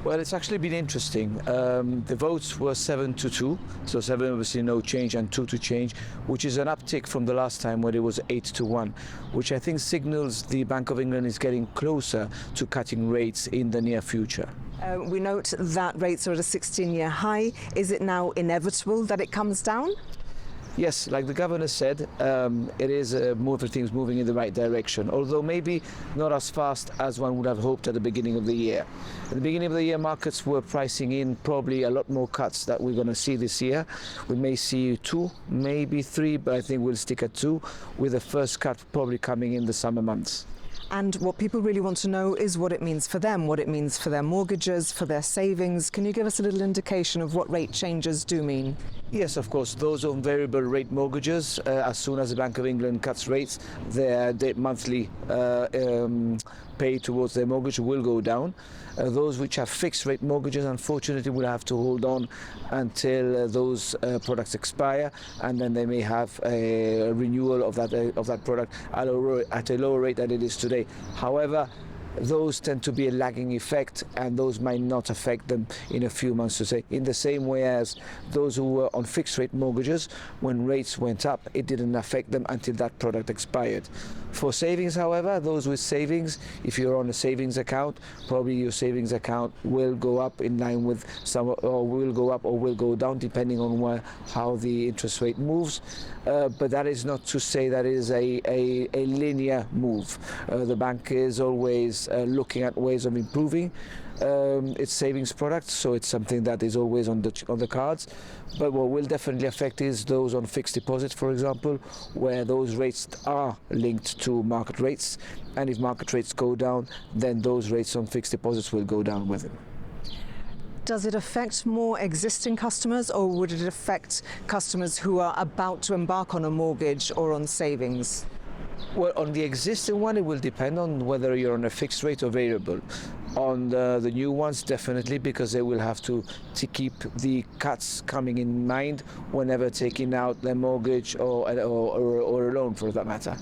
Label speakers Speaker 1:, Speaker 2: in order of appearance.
Speaker 1: Well, it's actually been interesting. The votes were 7-2, so 7 obviously no change and 2 to change, which is an uptick from the last time where it was 8-1, which I think signals the Bank of England is getting closer to cutting rates in the near future.
Speaker 2: We note that rates are at a 16-year high. Is it now inevitable that it comes down?
Speaker 1: Yes, like the governor said, it is things moving in the right direction, although maybe not as fast as one would have hoped at the beginning of the year. At the beginning of the year, markets were pricing in probably a lot more cuts that we're going to see this year. We may see 2, maybe 3, but I think we'll stick at 2, with the first cut probably coming in the summer months.
Speaker 2: And what people really want to know is what it means for them, what it means for their mortgages, for their savings. Can you give us a little indication of what rate changes do mean?
Speaker 1: Yes, of course. Those on variable rate mortgages, as soon as the Bank of England cuts rates, their monthly pay towards their mortgage will go down. Those which have fixed rate mortgages, unfortunately, will have to hold on until those products expire, and then they may have a renewal of that product at a lower rate than it is today. However, those tend to be a lagging effect, and those might not affect them in a few months, to say. In the same way as those who were on fixed rate mortgages, when rates went up, it didn't affect them until that product expired. For savings, however, those with savings, if you're on a savings account, probably your savings account will go up in line with some, or will go up or will go down, depending on how the interest rate moves. But that is not to say that it is a linear move. The bank is always looking at ways of improving its savings products, so it's something that is always on the cards. But what will definitely affect is those on fixed deposits, for example, where those rates are linked to market rates, and if market rates go down, then those rates on fixed deposits will go down with them.
Speaker 2: Does it affect more existing customers, or would it affect customers who are about to embark on a mortgage or on savings?
Speaker 1: Well, on the existing one, it will depend on whether you're on a fixed rate or variable. On the new ones, definitely, because they will have to keep the cuts coming in mind whenever taking out their mortgage or a loan, for that matter.